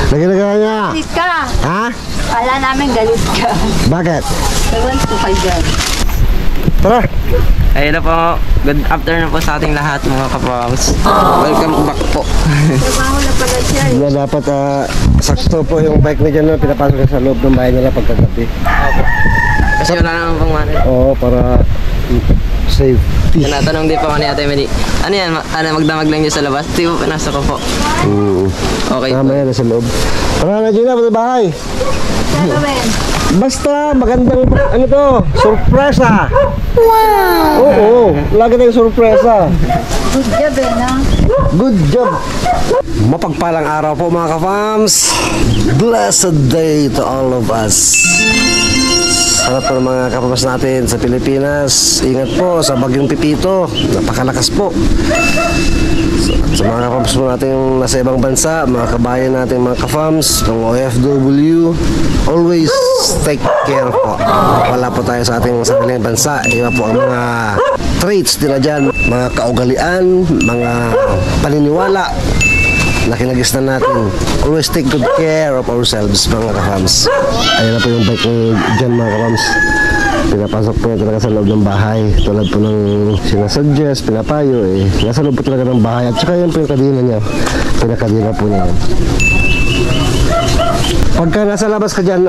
Nagagawa niya. Galit ka. Ha? Kala namin galit ka. Bakit? Galit ko kayo dyan. Tara. Ayun na po, good afternoon po sa ating lahat mga kapaws. Welcome back po. Trabaho na pala siya. Na dapat sakto po yung bike na dyan na pinapasok na sa loob ng bahay nila pagkagabi. Kasi wala naman pong money. Oo, para safety. Tinatanong din po kanina Ate Meli. Ano yan? Magdamag lang niyo sa labas? Di po, pinasok ko po. Okay po. Tama yan, nasa loob. Tara na, Gina, sa bahay. Gagawin. Basta, magandang, ano to, sorpresa. Wow! Oo, lagi tayong sorpresa. Good job eh, no? Good job. Mapagpalang araw po mga ka-fams. Blessed day to all of us. Sarap po ng mga kapabas natin sa Pilipinas. Ingat po sa bagyong Pipito. Napakalakas po. Sa mga kapabas po natin yung nasa ibang bansa, mga kabayan natin, mga ka-fams, ng OFW, always take care po. Wala po tayo sa ating sariling bansa. Iba po ang mga traits nila dyan, mga kaugalian, mga paniniwala na kinagisnan natin. Always take good care of ourselves, mga ka-fams. Ayan na po yung bike ni dyan, mga ka-fams. Pinapasok po yan talaga sa loob ng bahay. Tulad po ng sinasuggest, pinapayo nasa loob po talaga ng bahay. At saka yan po yung kadina niya. Pinakadina po niya yan. Pagka nasa labas ka dyan,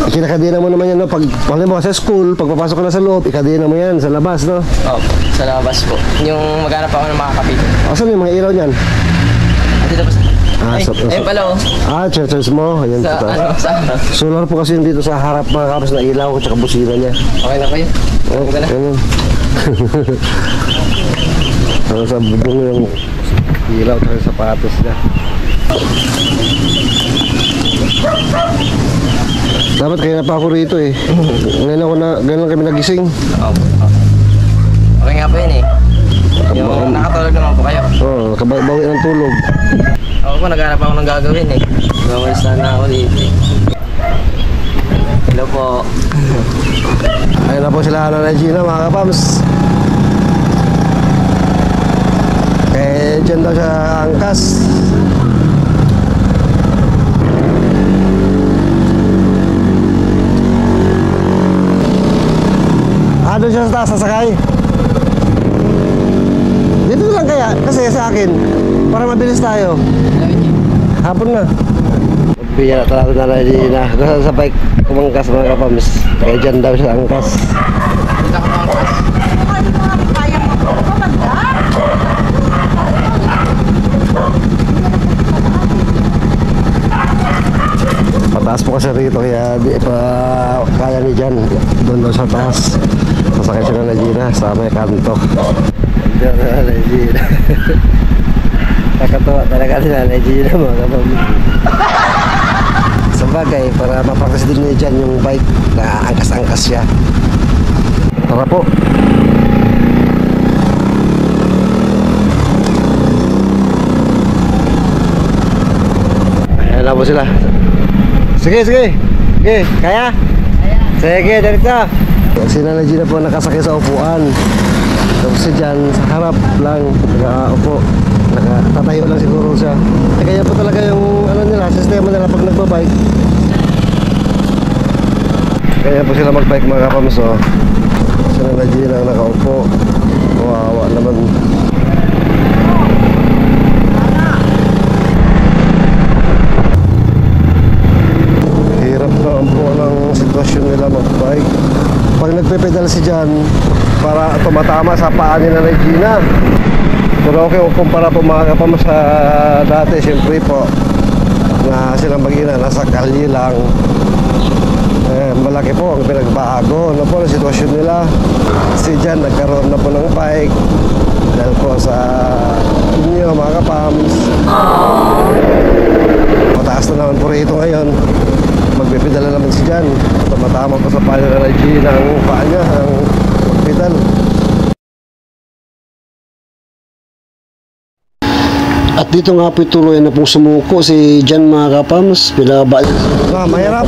kinakadina mo naman yan, no? Pag halimbawa sa school, pag papasok ka na sa loob, ikadina mo yan sa labas, no? Oh, sa labas po. Yung maghanap ako ng mga kapit. Asan yung mga ilaw niyan? Dito po sa... ayun pala oh. Churches mo. Ayan Sa po. sa harap. Solar po kasi dito sa harap, mga kapos na ilaw at saka busina niya. Okay na kayo. Oh, Okay na. ganun. Sa bubong yung ilaw at saka sapatos niya. Dapat kaya na pa ako rito eh. Ngayon kami nagising. Okay nga po yun eh. Yung nakatulog naman po kayo. Oo, kabawi ng tulog. Ako po, naghanap ako ng gagawin eh. Bawal sana ako dito eh. Hello po. Ayun na po sila Nanay Gina, mga kapams. Dyan daw siya angkas. Doon siya sa taas, sasakay. Dito lang kaya, kasi sa akin, para mabilis tayo. Hapon na. Bigyan na talaga na Gina. Gusto sa bike kumangkas, mga kapams. Kaya dyan daw siya angkas. Pataas po kasi rito, kaya di pa kaya ni Jan. Doon daw sa taas. Sasakay siya na Gina sa may kanto. Diyan na Gina. Nakatawa talaga si Gina, mga kapamilya. Sa bagay, para mapraktis din ni Jan yung bike na angkas-angkas siya. Tara po. Ayan na po sila. Sige. Sige, kaya? Sige, dito. Si Nanay Gina po nakasakay sa upuan. Tapos si Jan sa harap lang, nakaupo. Nakatatayo lang siguro siya. Kaya po talaga yung sistema nila pag nagbabike. Kaya po sila magbike, mga kapams. Si Nanay Gina ang nakaupo. Wawa naman. Hirap naman po ng sitwasyon nila magbike. Pag nagpe-pedal si Jan, para tumatama sa paa ni Nanay Gina. Pero okay, kumpara po mga kapams sa dati, siyempre po na silang mag-ina, nasa kalye lang. Malaki po ang pinagbago na po ang sitwasyon nila. Si Jan nagkaroon na po ng bike dahil po sa inyo, mga kapams. Mataas na naman po rito ngayon. Magpipedal na naman si Jan. Tumatama po sa paa ni Nanay Gina ang paa niya, ang magpedal. At dito nga po tuloy na pong sumuko si Jan, mga kapams. Pinaba. Mahirap.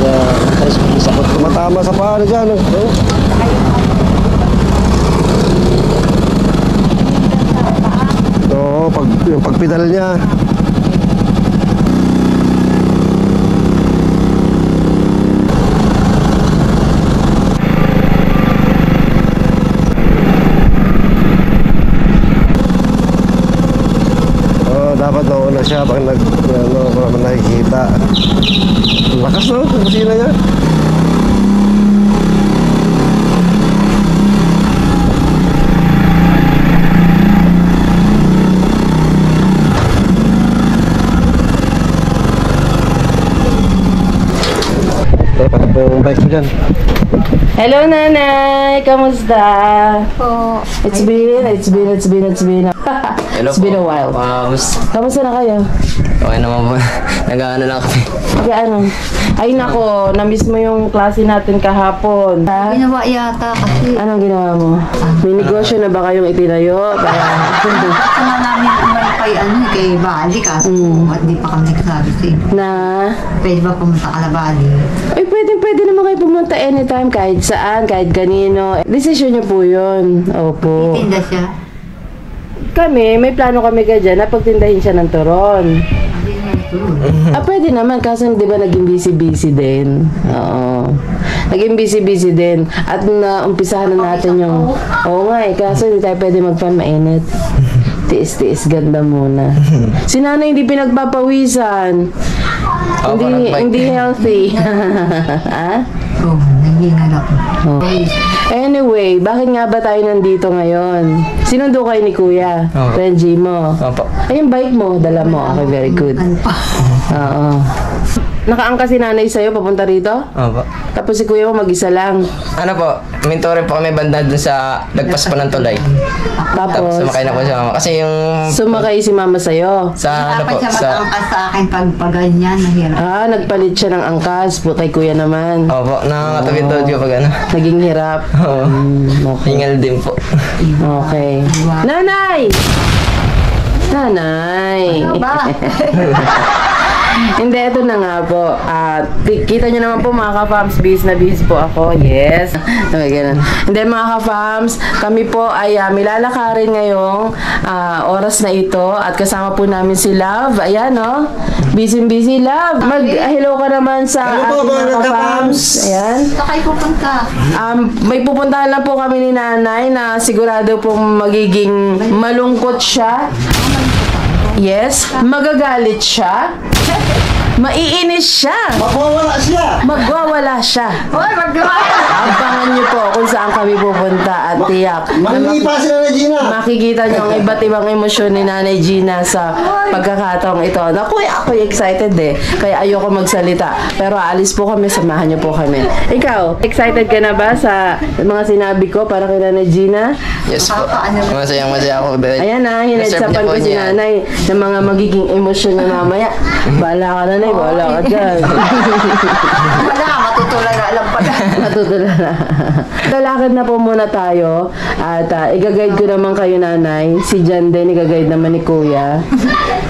Tumatama sa paa ni Jan. Oo, yung pagpedal niya. dapat mauna siya pag nakikita. Lakas na ang kusina niya. Patak po yung bike mo dyan. Hello, Nanay! Kamusta? Po. It's been. Hello It's been a po. while. Kamusta na kayo? Okay naman po. Nag-ano lang kami. Kaya ano? Ay nako, na-miss mo yung klase natin kahapon. Ha? Ginawa yata kasi. Anong ginawa mo? May negosyo na ba kayong itinayo? Kaya... Gusto nga namin umalik kay Bali kaso at di pa kami nagsabi sa inyo. na... Pwede ba pumunta ka na Bali? Ay, pwede naman kayo pumunta anytime, kahit saan, kahit kanino. Desisyon niyo po yun. Opo. Tinda siya. Kami, may plano kami ka dyan na pagtindahin siya ng turon. Hindi na ito. Pwede naman, kasi di ba naging busy-busy din. Oo. Naging busy-busy din. At naumpisahan na natin yung... Oo nga eh, kaso hindi tayo pwede magpan mainit. Tiis-tiis, ganda muna. Si nanay hindi pinagpapawisan. Hindi healthy. Ha? Oo, nanghingal ako. Oh. Anyway, bakit nga ba tayo nandito ngayon? Sinundo kayo ni Kuya? Opo. Renji mo? Opo. Ay, yung bike mo, dala mo. Okay, very good. Ano pa? Oo. Nakaangka si nanay sa'yo papunta rito? Opo. Tapos si kuya mo mag-isa lang. Ano po, minturin po kami banda dun sa lagpas po ng tulay. Tapos Tapos, sumakay na po siya mama. Kasi yung sumakay si mama sa'yo. sa ano Dapat po, siya sa... matangkas sa akin pag ganyan, nahirap. Nagpalit siya ng angkas. Kay kuya naman. Opo, nakakatawid-tawid ko pag ano. Naging hirap. Oo. Okay. Hingal din po. Okay. Nanay! Nanay! Ba? Hindi, ito na nga po. Kita nyo naman po mga ka-fams, bis na bis po ako. Yes. Okay, ganun. Hindi mga ka-fams, kami po ay may lalakarin ngayong oras na ito at kasama po namin si Love. Ayan, no? Busy Love. Mag-hello ka naman sa Hello po, ating mga mga ka-fams. ka-fams. Ayan. Saan kayo pupunta? May pupuntahan lang po kami ni nanay na sigurado pong magiging malungkot siya. Yes, magagalit siya. Maiinis siya. Magwawala siya. Hoy, magawa! Abangan niyo po kung saan kami pupunta at tiyak. Manglipa sila na Gina. Makikita niyo ang iba't ibang emosyon ni Nanay Gina sa pagkakataong ito. Naku, ako'y excited eh. Kaya ayoko magsalita. Pero alis po kami, samahan niyo po kami. Ikaw, excited ka na ba sa mga sinabi ko para kay Nanay Gina? Yes po. Masayang-masaya ako. Ayan na, hinadsapan Deserve niya ko po si niya. nanay ng mga magiging emosyon niya mamaya. Bahala ka nanay, bahala ka dyan. Wala, matutulala na alam pala. Matutula na. Lalakad na po muna tayo at i-guide ko naman kayo nanay. Si Jan din, i-guide naman ni Kuya.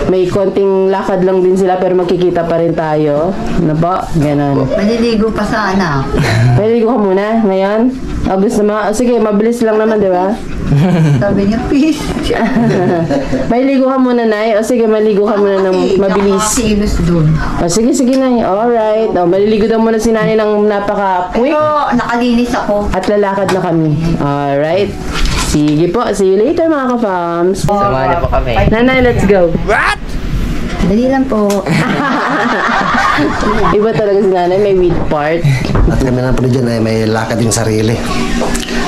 May konting lakad lang din sila pero magkikita pa rin tayo. Ano po? Ganon. Maliligo pa sana. Maliligo ka muna ngayon? Gusto mo? Sige, mabilis lang naman, di ba? Sabi niya, peace. Maliligo ka muna, Nay. O sige, maligo ka muna ng mabilis. Kilos dun. O sige, Nay. Alright. O, maliligo daw muna si Nanay ng napaka-quick. Pero nakalinis ako. At lalakad na kami. Alright. Sige po. See you later, mga ka-fams. Samahan niyo po kami. Nanay, let's go. Dali lang po. Iba talaga si Nanay. May weed part. At kami na po dyan ay may lakad yung sarili.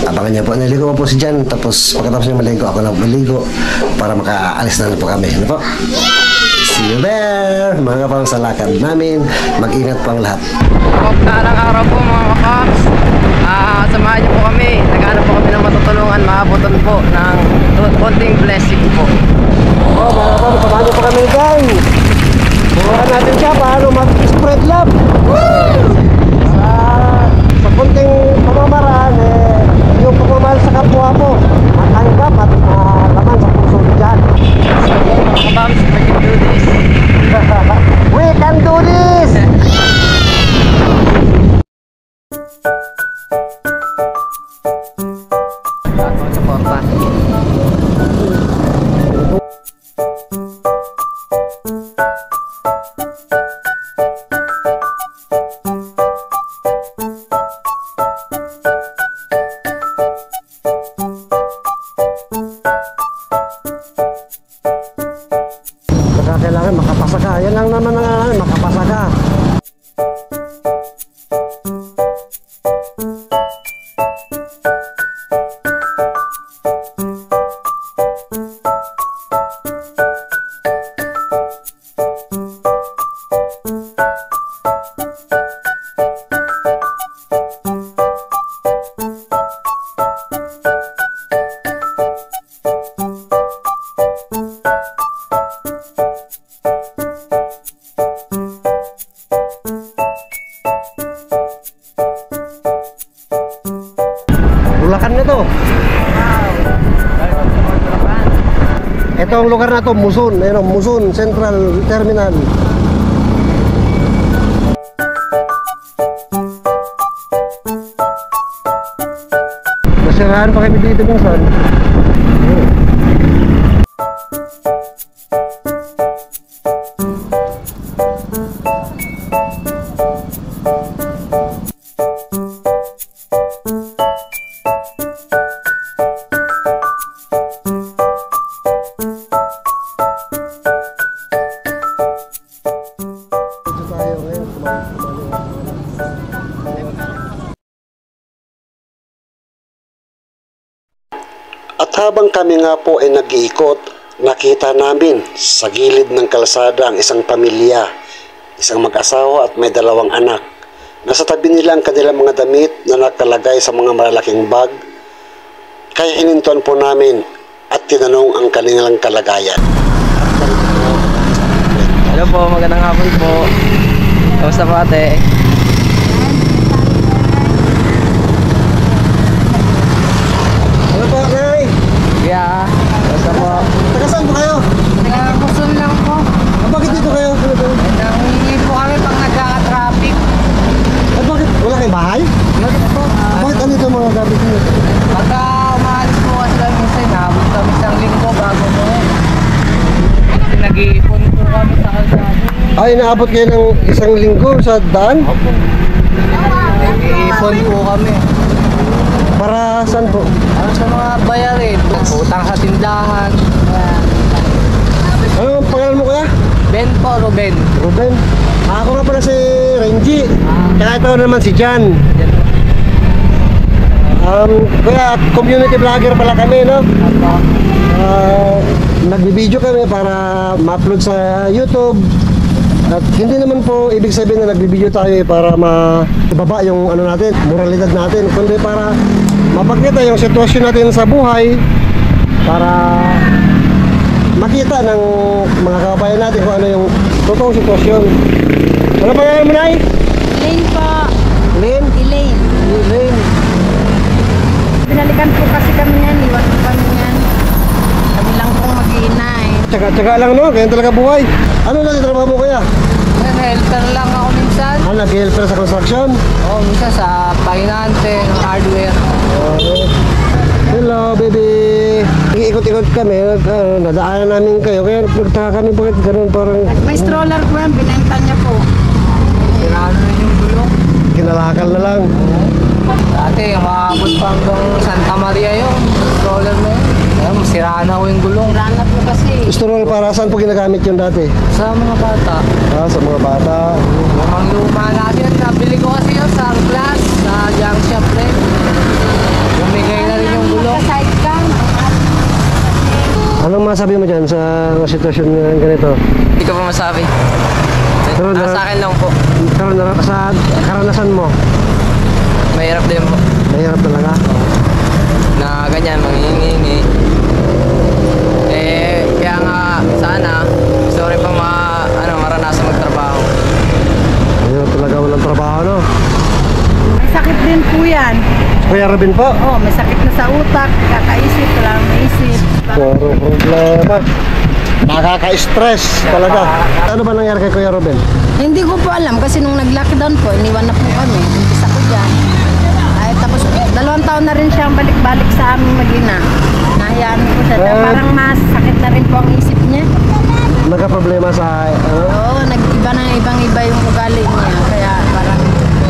Abangan niya po. Naligo pa po si Jan. Tapos pagkatapos niya maligo, ako na maligo para makaalis na po kami. Ano po? See you there! Mga kapang sa lakad namin. Mag-ingat po ang lahat. Araw-araw po mga ka-fams. Samahan niyo po kami. Naghanap po kami ng matutulungan. Makabuton po ng konting blessing po. Mga kapang, samahan niyo po kami guys. Bukan natin siya paano mag-spread love. Sa kunting pamamaraan, yung pagmamahal sa kapwa mo, matanggap at laman sa puso mo dyan. Mga ka-fams, we can do this. We can do this! Kaya kailangan makapasa ka. Yan lang naman ang makapasa ka. Bulacan na to. Ito ang lugar na to, Muson. Ayun, Muson Central Terminal. Nasirahan pa kami dito minsan. At habang kami nga po ay nag-iikot, nakita namin sa gilid ng kalsada ang isang pamilya, isang mag-asawa at may 2 anak. Nasa tabi nila ang kanilang mga damit na nakalagay sa mga malalaking bag. Kaya inintuan po namin at tinanong ang kanilang kalagayan. Hello po, magandang hapon po. Kamusta po ate? Ano po, Nay? Yeah, kamusta po? Taga saan po kayo? Nagkakusun lang po. Bakit dito kayo? Nangingi po kami pag nagkaka-traffic. Bakit? Wala kayong bahay? Bakit po? Bakit ano ito mga gabi niyo? Pagka umalis po kasi kami minsan, nabot kami isang linggo bago mo. Nag-iipon po kami sa kalsada. Ay, naabot kayo ng 1 linggo sa daan? Nag-iipon po kami. Para saan po? Para sa mga bayarin, utang sa tindahan. Ano ang pangalan mo kuya? Ben po, Ruben. Ruben. Ako nga pala si Renji. Kaya ito naman si Jan. Kuya, community vlogger pala kami, no? Apo. Nagbibideo kami para ma-upload sa YouTube. At hindi naman po ibig sabihin na nagbibideo tayo para mababa yung ano natin, moralidad natin, kundi para mapakita yung sitwasyon natin sa buhay, para makita ng mga kababayan natin kung ano yung totoong sitwasyon. Ano pa nga mo, Nay? Elaine po. Lynn? Elaine. Lynn. Binalikan po kasi kami niyan. Iwan po kami niyan. Kami lang pong mag-iina eh. Tsaga-tsaga lang, no? Kaya talaga buhay. Ano na trabaho mo, kuya? Helper lang ako minsan. Nag-helper sa construction? Oo, minsan sa pahinante, ng hardware. Hello, baby. Ikot-ikot kami, nadaanan namin kayo. Kaya nagtaka kami bakit ganun parang May stroller po yan. Binenta niya po. Tirano rin yung gulong. kinalakal na lang. Dati, maabot pa hanggang Santa Maria yung stroller na yun. Kaya masiraan ako yung gulong. Rana po kasi. Stroller para saan po ginagamit yun dati? Sa mga bata. Sa mga bata. Lumang luma natin. Nabili ko kasi yun sa Arclas, sa junk shop rin. Bumigay na rin yung gulong. Sa side cam. Anong masabi mo dyan sa sitwasyon nga ganito? Hindi ko pa masabi. Pero Sa akin lang po. Sa karanasan mo, Mahirap din po. mahirap talaga. Na ganyan, manghihingi. Kaya nga, sana, gusto ko rin pang maranasan magtrabaho. Mahirap talaga walang trabaho, no? May sakit din po yan. Kuya Robin po. Oh, may sakit na sa utak. Kakaisip. Wala nang maisip. Puro problema. Nakaka-stress talaga. Ano ba nangyari kay Kuya Robin? Hindi ko po alam kasi nung nag-lockdown po, iniwan na po kami. Umpisa ko dyan. Ay, tapos 2 taon na rin siyang balik-balik sa aming mag-ina. Nahayaan ko siya. Parang mas sakit na rin po ang isip niya. Nagka-problema sa... Oo, nag-iba na ibang-iba yung ugali niya. Kaya parang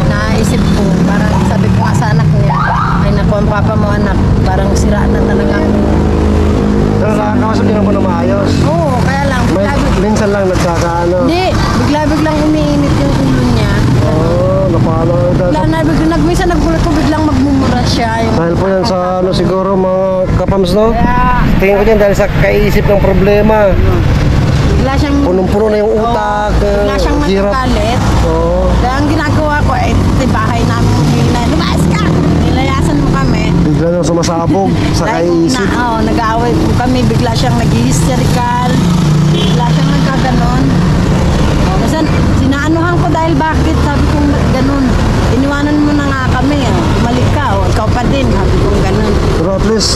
naisip ko, parang sabi ko nga sa anak niya, ay naku, ang papa mo anak, parang sira na talagang... Pero nakakausap niyo na po na maayos. Oo, kaya lang, May, sabi ko, minsan lang nagkakaano. Hindi, bigla-biglang umiinit yung ulo niya. Oo, napano. Minsan nagulat ko biglang magmumura siya. Yung Dahil po yan sa ano siguro mga kapams, no? kaya Tingin ko dyan dahil sa kaisip ng problema. bigla siyang Punong-puno na yung utak. bigla siyang hirap. nagagalit. Oo. Kaya ang ginagawa ko ay bahay namin na lumayas ka! Nilayasan mo kami. Bigla nang sumasabog sa kaisip. Nag-aaway po kami, bigla siyang nag-hysterical. Bigla siyang nagkaganon. Minsan, sinaanuhan ko dahil bakit, sabi ko ganon. Iniwanan mo na nga kami, bumalik ka, ikaw pa din, sabi ko ganon. Pero at least,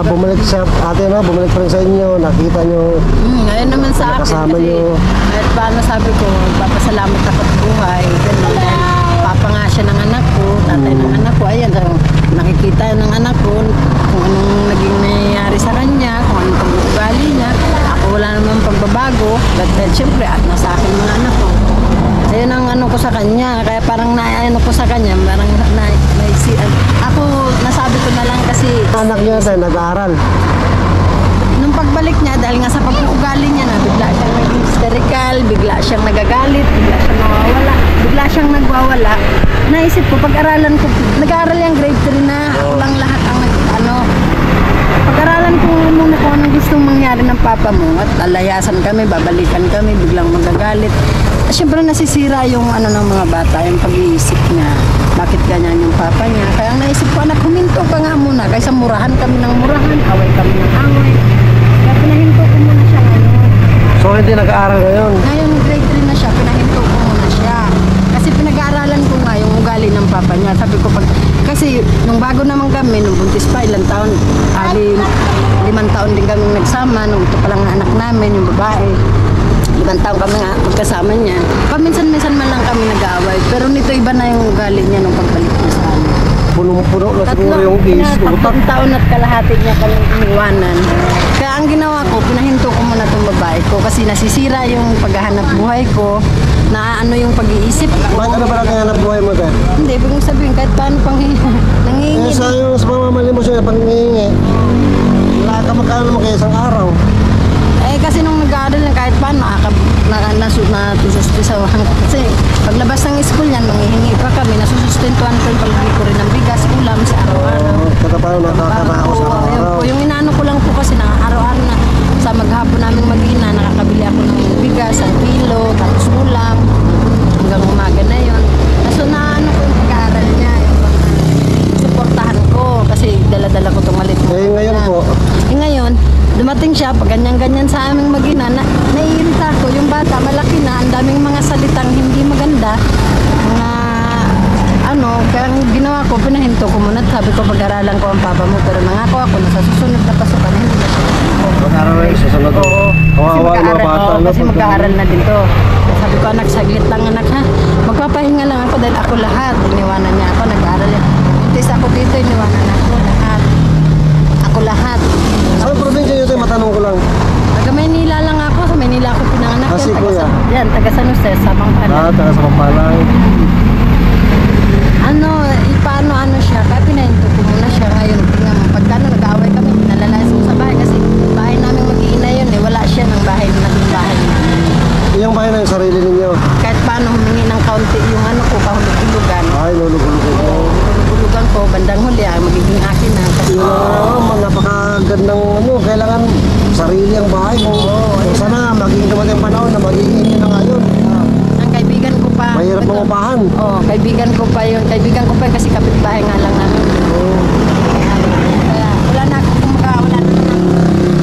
bumalik sa ate, no? Bumalik pa rin sa inyo. Nakita nyo. Ngayon naman sa akin Nakasama kasi, niyo. kahit paano sabi ko, papasalamat ako sa buhay. Ganon. Papa nga siya ng anak ko, tatay ng anak ko. Ayan, so, nakikita ng anak ko kung anong naging nangyayari sa kanya, kung anong pag-uugali niya. Ako wala naman pagbabago. But then, syempre, at nasa akin mga anak ko. Ayun ang ano ko sa kanya. Kaya parang naano ko sa kanya, parang ako, nasabi ko na lang kasi Anak niya tayo nag-aaral. nung pagbalik niya, dahil nga sa pag-uugali niya na bigla siyang naging hysterical, bigla siyang nagagalit, bigla siyang nawawala, bigla siyang nagwawala. Naisip ko, pag-aralan ko, nag-aaral yung grade 3 na, ako lang lahat ang pag-aralan ko muna kung anong gustong mangyari ng papa mo at lalayasan kami, babalikan kami, biglang magagalit. Siyempre nasisira yung ano ng mga bata, yung pag-iisip niya. Bakit ganyan yung papa niya? Kaya ang naisip ko, anak, huminto ka nga muna. Kaysa murahan kami ng murahan, away kami ng away. Kaya pinahinto ko muna siya ngayon. So, hindi nag-aaral ngayon. Ngayon, grade 3 na siya, pinahinto ko muna siya. Kasi pinag-aaralan ko nga yung ugali ng papa niya. Sabi ko, kasi nung bago naman kami, nung buntis pa, ilang taon, 5 taon din kami nagsama. Nung ito pa lang anak namin, yung babae. 5 taon kami nga magkasama niya. Paminsan-minsan man lang kami nag-aaway. Pero nito iba na yung ugali niya nung pagbalik niya sa amin. Punong-puno na siguro yung utak. 3 taon at kalahati niya kami iniwanan. Kaya ang ginawa ko, pinahinto ko muna itong babae ko kasi nasisira yung paghahanap buhay ko, na ano yung pag-iisip ko. Bakit ano ba naghahanap buhay mo tayo? Hindi, ibig kong sabihin, kahit paano pang nangihingi. Sa pamamali mo siya, panghihingi. Wala ka magkano mo kaya isang araw. Kasi nung nag-aaral na kahit paano, nasusustisawahan ko. Kasi paglabas ng school niyan, manghihingi pa kami, nasusustentuhan ko yung pagbili ko rin ng bigas, ulam sa araw-araw. Kata paano nakakaraos sa araw. Yung inaano ko lang po kasi na araw-araw na sa maghapon namin mag-ina, nakakabili ako ng bigas, ang kilo, tapos ulam, hanggang umaga na yun. So naano ko yung pag-aaral niya, yung suportahan ko, kasi dala-dala ko itong malit mo. Ngayon po. Ngayon, dumating siya, pag ganyan-ganyan sa aming mag-ina, naiirita ko, yung bata, malaki na, ang daming mga salitang hindi maganda, mga kaya ang ginawa ko, pinahinto ko muna at sabi ko, pag-aralan ko ang papa mo, pero nangako ako na sa susunod na pasukan, hindi na siya. Mag-aaral na yung susunod. Oo. Kawawa yung mga bata. Kasi mag-aaral na din to. Sabi ko, anak, saglit lang anak ha. Magpapahinga lang ako dahil ako lahat. Iniwanan niya ako, nag-aaral. Intis ako dito, iniwanan ako lahat. Ako lahat. Saan probinsya nyo tayo? Matanong ko lang. Taga Maynila lang ako. Sa Maynila ako pinanganak. Ah, si Kuya? Yan, taga San Jose, sa Pampanga. Taga sa Pampalang. Paano siya, kaya pinahinto ko muna siya ngayon. Tingnan mo, pagka nag-aaway kami, pinalalayas ko sa bahay kasi bahay namin mag-iina yun wala siya ng bahay na naging bahay namin. Yung bahay na yung sarili ninyo? Kahit paano humingi ng kaunti yung ko, kahulog-hulugan. Ay, lulug-lulugan ko. Hulug-hulugan ko, bandang huli, magiging akin na. Kasi napakagandang kailangan sarili ang bahay mo. Sana magiging dumating panahon na magiging inyo na ngayon. ang kaibigan ko pa. Mahirap mangupahan. Kaibigan ko pa yun. Kaibigan ko pa kasi kapitbahay nga lang namin. Kaya wala na akong wala na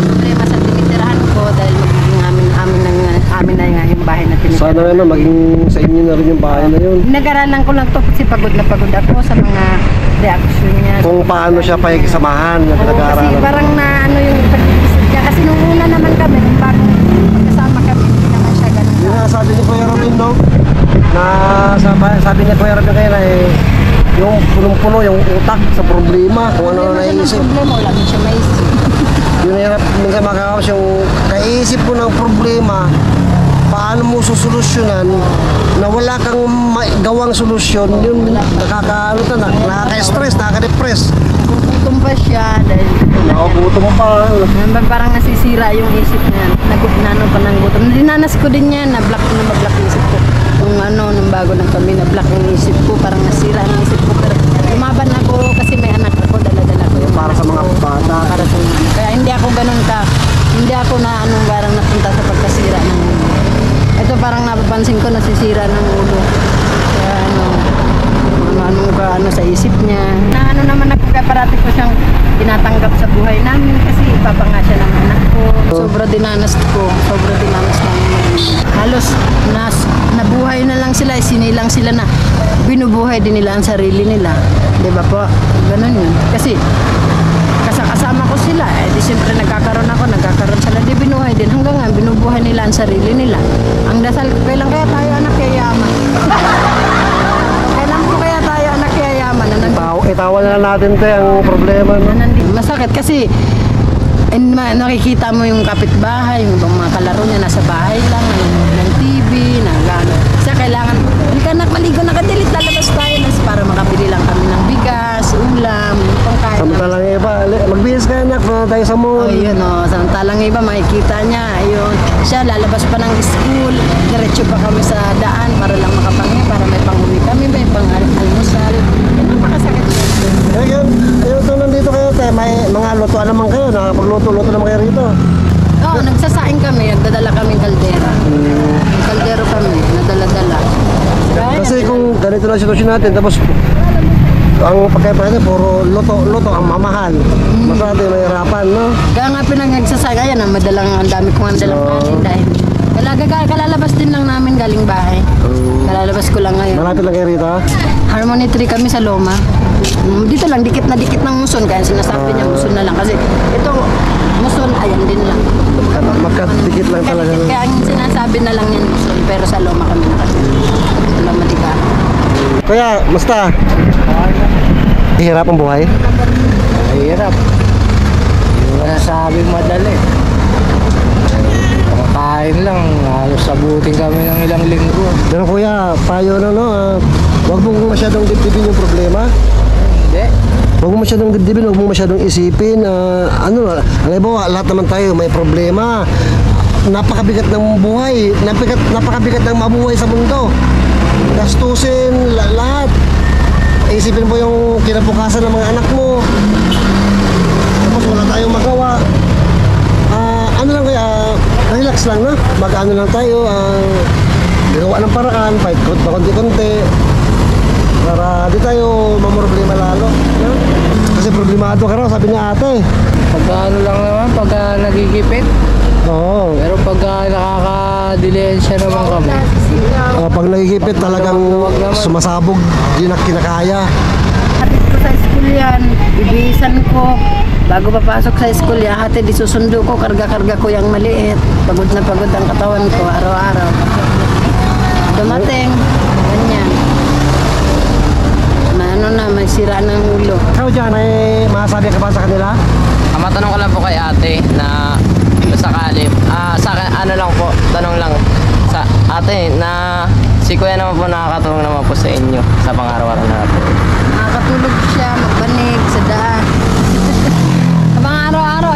problema sa tinitirahan ko dahil magiging amin na yung bahay na tinitirahan. Sana maging sa inyo na rin yung bahay na yun. Nag-aralan ko lang to kasi pagod na pagod ako sa mga reaction niya. Kung paano siya pakiksamahan na Kasi pinag-aaralan. parang na yung pag-iisip niya. Kasi nung una naman kami, nung bagong magkasama kami, hindi naman siya ganun. Yung nga sabi ni Kuya Robin, no? Na sabi ni Kuya Robin kayo na yung punong-puno, yung utak sa problema, kung ano na naisip. Problema, wala din siya maisip. Yung hirap minsan makakaos yung kaisip po ng problema, paano paano mo susolusyonan na wala kang gawang solusyon, yun nakaka-stress, nakaka-depress. Gutom pa siya dahil Nakagutom mo pa. parang nasisira yung isip niya. Nagano pa ng gutom. Dinanas ko din yan, na-block yung isip ko. Kung nung bago ng kami, na-block yung isip ko, parang nasira ang isip ko. Pero lumaban ako kasi may anak ako, dala-dala ko yung Para sa mga bata. para sa mga anak. Kaya hindi ako ganun hindi ako na parang napunta sa pagkasira ng ulo. Ito parang napapansin ko nasisira ng ulo. Kaya ano sa isip niya. Na naman ako, kaya parati ko siyang tinatanggap sa buhay namin kasi papa nga siya ng anak ko. Sobra dinanas namin. Halos nabuhay na lang sila, sinilang sila na binubuhay din nila ang sarili nila. Di ba po? Ganun yun. Kasi kasama ko sila, di siyempre nagkakaroon sila, di binuhay din. Hanggang nga, binubuhay nila ang sarili nila. Ang dasal ko, kailan kaya tayo anak yayaman? Kailan ko kaya tayo anak yayaman? Itawa na lang natin te ang problema. No? Masakit kasi nakikita mo yung kapitbahay, yung mga kalaro niya nasa bahay lang, ng TV, gano'n. Siya kailangan, hindi ka maligo, nakadilit, lalabas tayo para makabili lang kami ng bigas, ulam, pangkain. Samantalang iba, magbihis ka anak, na tayo sa mall. Yun samantalang iba, makikita niya, ayun. Siya lalabas pa ng school, diretso pa kami sa daan para lang makapangya, para may pang-uwi kami, may pang-almusal. Napakasakit yun. Ayun, nandito kayo te, may mga lutuan naman kayo, nakapagluto-luto naman kayo rito. Oo, nagsasaing kami, nagdadala kaming kaldera. Kaldero kami, nadala-dala. Kasi kung ganito na sitwasyon natin, tapos ang pagkain natin, puro luto ang mamahal. Masarap may hirapan, no? Kaya nga pinagsasaing, ayan, ang dami kong dalang kanin dahil kalalabas din lang namin galing bahay. Kalalabas ko lang ngayon. Malapit lang kayo rito. Harmony Tree kami sa Loma. Dito lang, dikit na dikit ng muson. Kaya sinasabi niya muson na lang. Kasi ito, muson, ayan din lang. Magkadikit lang talaga. Kaya ang sinasabi na lang yan muson. Pero sa Loma kami nakasya. Sa Loma di ka. Kuya, musta? Hirap ang buhay? Mahirap. Hindi mo nasasabing madali. Pagkain lang, halos sabutin kami ng ilang linggo. Pero kuya, payo na no, huwag mong masyadong dibdibin yung problema. Hindi. Huwag mo masyadong dibdibin, huwag mo masyadong isipin. Halimbawa, lahat naman tayo may problema. Napakabigat ng buhay, napakabigat ng mabuhay sa mundo. Gastusin, lahat. Isipin mo yung kinabukasan ng mga anak mo. Tapos wala tayong magawa. Ano lang kaya, relax lang na. Mag-ano lang tayo, gawa ng paraan, fight pa konti-konti. Para di tayo mamroblema lalo. Yeah? Kasi problemado ka raw, sabi niya ate. Pagka ano lang naman, pagka nagigipit. Oo. Pero pagka nakakadilensya naman kami. Pag nagigipit talagang sumasabog, di na kinakaya. Hatid ko sa school yan, ibisan ko. Bago papasok sa school yan, hatid isusundo ko, karga-karga ko yung maliit. Pagod na pagod ang katawan ko, araw-araw. Dumating, ganyan. May sira ng ulo. Ikaw dyan, may masasabi ka ba sa kanila? Matanong ko lang po kay ate na sakali. Sa akin, ano lang po, tanong lang. Sa ate, na si kuya naman po nakakatulong naman po sa inyo sa pang-araw-araw natin. Nakakatulog siya, magbanig sa daan. Habang araw-araw,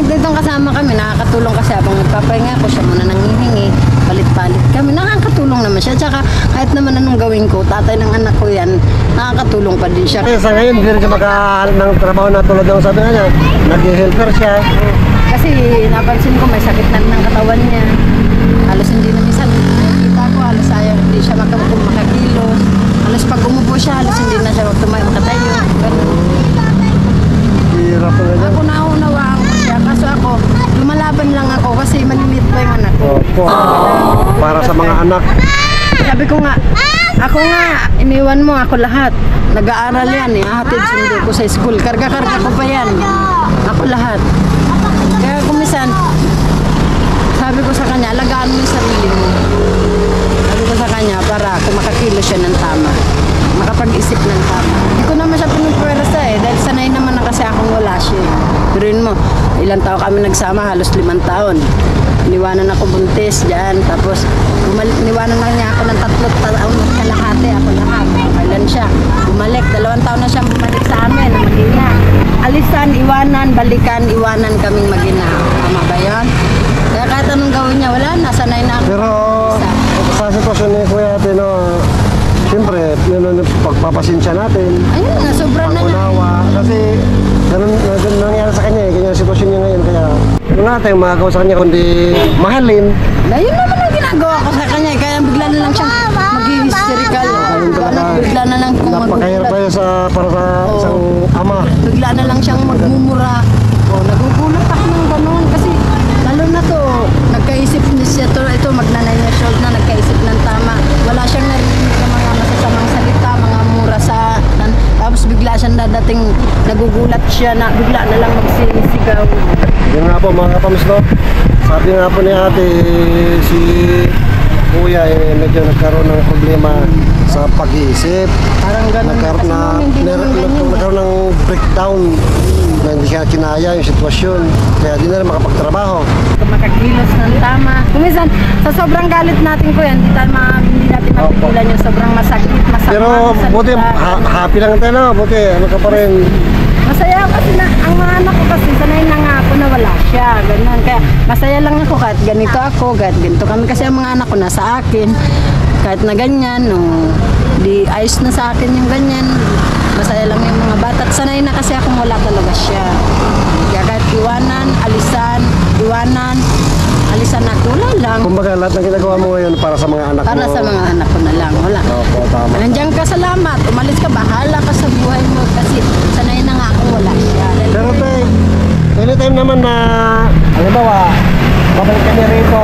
ditong kasama kami, nakakatulong kasi habang nagpapahinga ko, siya muna nanghihingi, palit-palit kami. Nakakatulong naman siya. Tsaka kahit naman anong gawin ko, tatay ng anak ko yan, nakakatulong pa din siya. Sa ngayon, hindi rin siya makahanap ng trabaho na tulad ng sabi nga niya. Nag-helper siya. Kasi napansin ko may sakit na ng katawan niya. Halos hindi na minsan nakikita ko, halos ayaw, hindi siya makakilos. Halos pag umupo siya, halos hindi na siya makatayo. Ganun. Hirap na ganyan. Ako naunawaan ko siya, kaso ako, lumalaban lang ako kasi maliliit pa yung anak ko. Opo. Para sa mga anak. Sabi ko nga, ako nga, iniwan mo ako lahat. Nag-aaral yan eh, hatid sundo ko sa school. Karga-karga ko pa yan. Ako lahat. Kaya kumisan, sabi ko sa kanya, alagaan mo yung sarili mo. Sabi ko sa kanya, para kung makakilos siya ng tama. Makapag-isip ng tama. Hindi ko naman siya pinupwersa eh, dahil sanay naman na kasi akong wala siya. Piruin mo, ilang taon kami nagsama, halos 5 taon. Iniwanan ako buntis dyan, tapos iniwanan lang niya ako ng 3 taon at kalahati, ako lahat. Kailan siya? Bumalik, 2 taon na siyang bumalik sa amin, mag-ina. Alisan, iwanan, balikan, iwanan kaming mag-ina. Tama ba yun? Kaya kahit anong gawin niya, wala na, sanay na ako. Pero sa sitwasyon ni Kuya Ate, no, siyempre, yun ang pagpapasensya natin. Ayun na, sobra na na. Unawa, kasi ganun nangyari sa kanya eh, ganyan ang sitwasyon niya ngayon, kaya wala tayong magagawa sa kanya kundi mahalin. Ayun naman ang ginagawa ko sa kanya, kaya bigla na lang siyang mag-hysterical. Bigla na lang kung Napakahirap tayo para sa isang ama. Bigla na lang siyang magmumura. O, nagugulat ako ng gano'n kasi lalo na to, nagkaisip niya siya to, ito magna-9 years old na, nagkaisip ng tama. Wala siyang narinig ng mga masasamang salita, mga mura sa, tapos bigla siyang dadating, nagugulat siya na bigla na lang magsisigaw. Yun nga po mga kapams, no? Sabi nga po ni ate, si Kuya medyo nagkaroon ng problema sa pag-iisip. Parang gano'n Nagkaroon nagkaroon ng breakdown na hindi siya kinaya yung sitwasyon. Kaya di na rin makapagtrabaho. Makakilos ng tama. Kumisan, sa sobrang galit natin ko yan, hindi natin mapigilan yung sobrang masakit, masama. Pero buti, happy lang tayo, no? Buti, ano ka pa rin. Masaya kasi na, ang mga anak ko kasi sanay na nga ako na wala siya, ganun. Kaya masaya lang ako kahit ganito ako, kahit ganito kami. Kasi ang mga anak ko nasa akin, kahit na ganyan, no, di ayos na sa akin yung ganyan. Masaya lang yung mga bata. At sanay na kasi akong wala talaga siya. Kaya kahit iwanan, alisan ako, wala lang. Kumbaga, lahat ng ginagawa mo ngayon para sa mga anak mo. Para sa mga anak ko na lang, wala. Opo, tama. Nandiyan ka, salamat. Umalis ka, bahala ka sa buhay mo kasi sanay na nga akong wala siya. Pero tay, anytime naman na, halimbawa, babalik kami rito.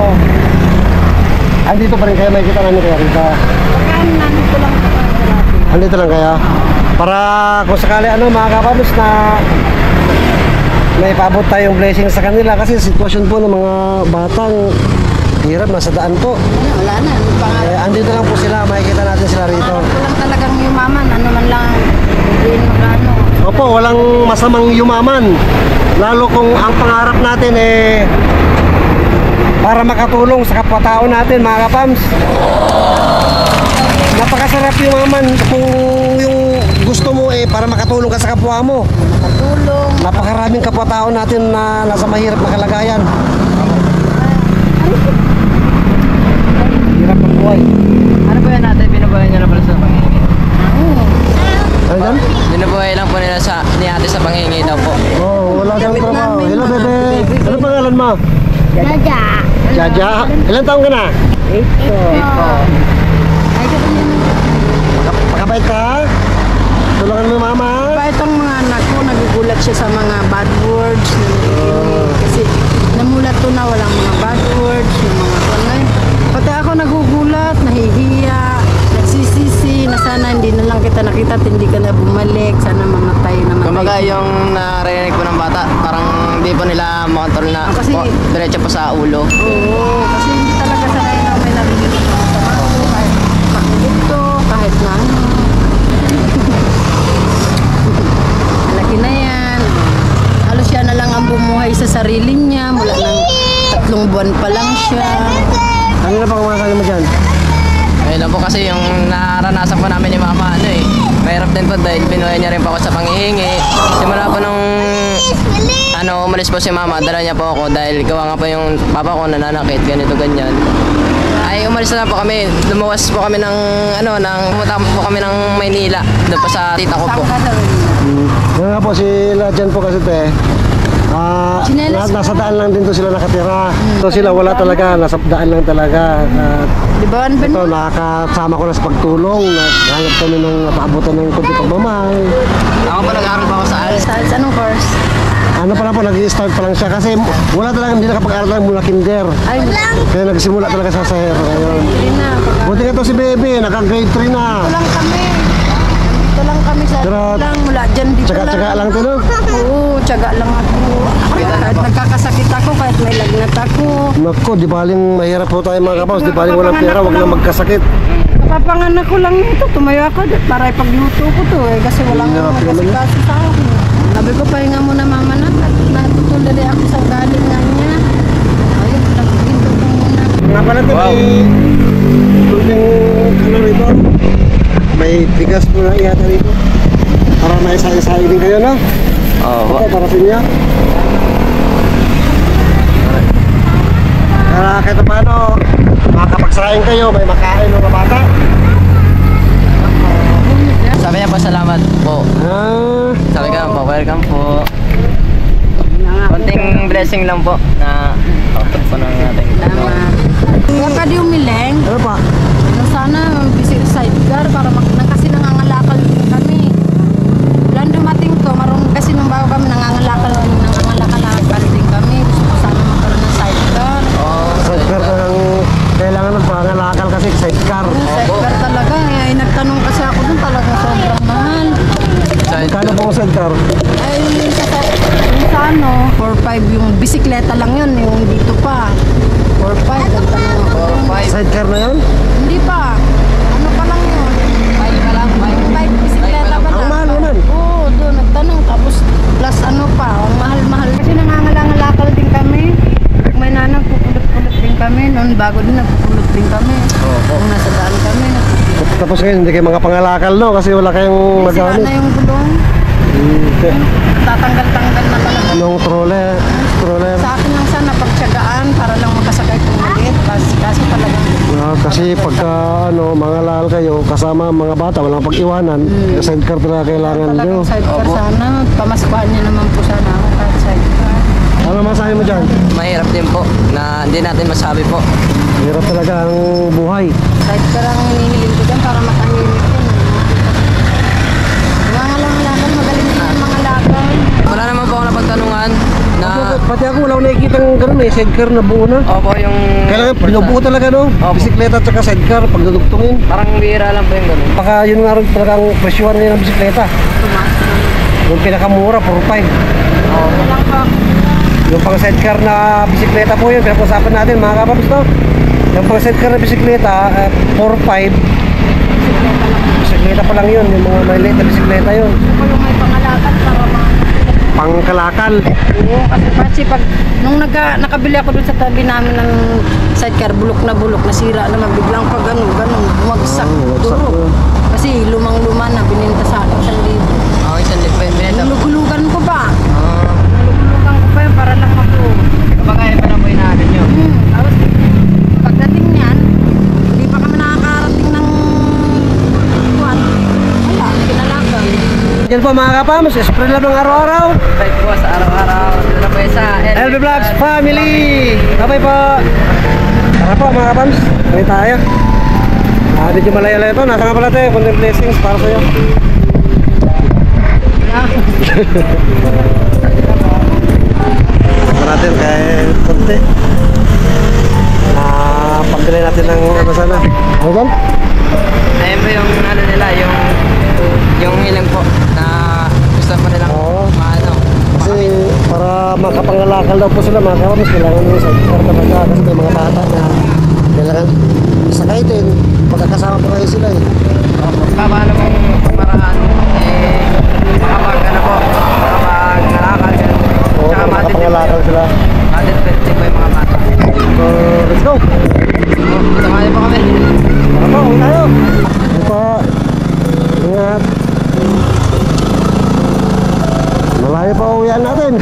Andito pa rin kayo, may kita namin kayo rito. Nandito lang ako. Andito lang kaya. Para kung sakali mga kapamos na may paabot tayong blessing sa kanila kasi sitwasyon po ng mga batang hirap, nasa daan po. Wala na. Andito lang po sila, makikita natin sila rito. Pangarap ko lang talagang yumaman. Ano man lang, hindi magano. Opo, walang masamang yumaman. Lalo kung ang pangarap natin para makatulong sa kapwa-tao natin, mga kapams. Napakasarap yumaman kung yung gusto mo para makatulong ka sa kapwa mo. Matulong. Napakaraming kapwa-tao natin na nasa mahirap na kalagayan. Hirap ang buhay. Ano ba yan natin? Binubuhay niya na pala sa panghingi. Ano yan? Binubuhay lang po nila ni ate sa panghingi daw po. Oh, wala kang trabaho. Hello, bebe. Ano pangalan mo? Jaja. Jaja. Ilan taong ka na? 8 po. Ay, ganun yun. Makabait ka? Tulungan mo yung mama? Kahit ang mga anak ko, nagugulat siya sa mga bad words na narinig. Kasi namulat ko na walang mga bad words, yung mga kanay. Pati ako nagugulat, nahihiya, nagsisisi, na sana hindi na lang kita nakita at hindi ka na bumalik. Sana mamatay naman. Kumbaga yung narinig po ng bata, parang hindi po nila makontrol na Kasi- diretso po sa ulo. Oo, kasi hindi talaga sanay na may narinig ko sa ako, kahit pakulit to, kahit na ano. Malaki na yan. Halos siya na lang ang bumuhay sa sarili niya mula ng 3 buwan pa lang siya. Ano na pang umakali mo dyan? Ayun lang po kasi yung naranasan po namin ni mama, mahirap din po dahil binuhay niya rin po ako sa panghihingi. Simula po nung umalis po si mama, dala niya po ako dahil gawa nga po yung papa ko nananakit, ganito ganyan. Ay umalis na po kami, lumuwas po kami ng pumunta po kami ng Maynila, doon po sa tita ko po. Saan ka daw? Yan nga po, sila dyan po kasi Chinelas nasa daan lang din to sila nakatira. So sila wala talaga, nasa daan lang talaga. Di ba, Anben? Ito, nakakasama ko na sa pagtulong. Naghanap kami ng napaabutan ng kunti pagmamahal. Ako po nag-aaral pa ako sa ALS. Anong course? Ano pa lang po, nag-i-start pa lang siya kasi wala talaga, hindi nakapag-aral lang mula kinder. Ay, Kaya nagsimula talaga sa sahero ngayon. hindi na. Buti ka to si Baby, naka-grade 3 na. Ito lang kami. Ito lang kami sa Pero, lang. Mula dyan dito Tsaga-tsaga lang to, no? Oo, tsaga lang ako. Kahit nagkakasakit ako, kahit may lagnat ako. Naku, di baling mahirap po tayo mga kapaus. Di baling walang pera, wag na magkasakit. Kapapanganak ko lang ito. Tumayo ako para ipagluto ko to eh. Kasi walang Hirap naman yun. kasi sa akin. Sabi ko, pahinga muna mama na. Natutuloy rin ako sa galingan niya. Ayun, nagpinto ko muna. Nga pala ito, Wow. ano rito? May bigas po na ihata rito. Para may isa-isa din kayo, no? Oo. Ito, para sa inyo. Para kahit paano, makakapagsahin kayo, may makain ng mga bata. Sabi niya po, salamat po. Ah, Sabi ka po, welcome po. Konting blessing lang po na output po ng ating Kaya pwede umileng. ano pa? Ano sana, bisig sidecar para kasi nangangalakal din kami. Bulan dumating to, marunong kasi nung bago kami nangangalakal din kami. Gusto ko sana magkaroon ng sidecar. Sidecar na lang, kailangan ng pangalakal kasi sidecar. Sidecar talaga. Eh, nagtanong kasi ako dun talaga sobrang mahal. Kano po ang sidecar? Ay, yung sa ano, 4-5 yung bisikleta lang yun, yung dito pa. 4-5, nagtanong ako dun. Sidecar na yan? Hindi pa. Ano pa lang yun? 5 pa lang, 5 bisikleta ba Ang mahal naman. Oo, doon nagtanong. Tapos plus ano pa, ang mahal-mahal. Kasi nangangalakal din kami. Pag may nanang, pupulot-pulot din kami. Noon bago din, nagpupulot din kami. Kung nasa daan kami, Tapos ngayon, hindi kayo mga pangalakal, no? Kasi wala kayong sira magamit. na yung gulong. Tatanggal-tanggal na talaga. Nung stroller. Sa akin lang sana pagtsagaan para lang makasakay kung maliit. Kasi talagang Kasi pagka mangalakal kayo, kasama ang mga bata, walang pag-iwanan. Sidecar talaga kailangan nyo. talagang sidecar sana. Pamaskuhan niya naman po sana ako kahit sidecar. Ano masahe mo dyan? mahirap din po na hindi natin masabi po. Hirap talaga ang buhay. Sidecar ang hinihiling ko dyan para makahimik yun. Mga lang-langan, magaling din yung mga lakal. Wala naman po ako napagtanungan na Pati ako wala ko nakikita ng gano'n eh, sidecar na buo na. opo yung Kailangan binubuo talaga, no? Opo. Bisikleta at saka sidecar, pag dudugtungin. parang bihira lang po yung ganun. Baka yun nga rin talagang presyuhan nila ng bisikleta. Yung pinakamura, 4-5. Walang pa. Yung pang sidecar na bisikleta po yun, pinag-usapan natin mga kapapis, no? Yung pang sidecar na bisikleta, 4-5. Bisikleta pa lang yun, yung mga maliit na bisikleta yun. Ako yung may pangalakad para Pangkalakal. Oo, kasi pag nung nakabili ako dun sa tabi namin ng sidecar, bulok na nasira naman biglang pag ganun, bumagsak, bumagsak duro. na. Kasi lumang-luma na, bininta sa akin 1,000. Ako isang lipa yung binenta. Nalugulugan ko pa. Nalugulugan ko pa yun para lang Kapag pa na po yung natin nyo. Tapos, pagdating niyan, hindi pa kami nakakarating ng buwan. Wala, pinalagan. Yan po mga kapams, spray lang ng araw-araw. Bye po sa araw-araw. Dito na po yung sa LB Vlogs Family! Bye po! Tara po mga kapams, may tayo. Medyo malaya-laya ito, nasa nga pala tayo, content blessings para sa'yo. Ito natin kahit konti. Pagdali natin ng ano sana. Ano dyan? ayun po yung ano nila, yung hilang po na gusto pa nilang Oo. maano. Kasi para makapangalakal daw po sila mga kapams, kailangan nyo sa car talaga kasi may mga bata na kailangan sakay din. Pagkakasama po kayo sila eh. Paano pong pamaraan makapag ano po, makapag nalakal ganun. Oo, Tsaka matindi po makapangalakal sila. matindi po yung mga bata. So, let's go! Samahan po kami. Tara po, uwi tayo! Ano po? Ingat! Malayo pa uwian natin!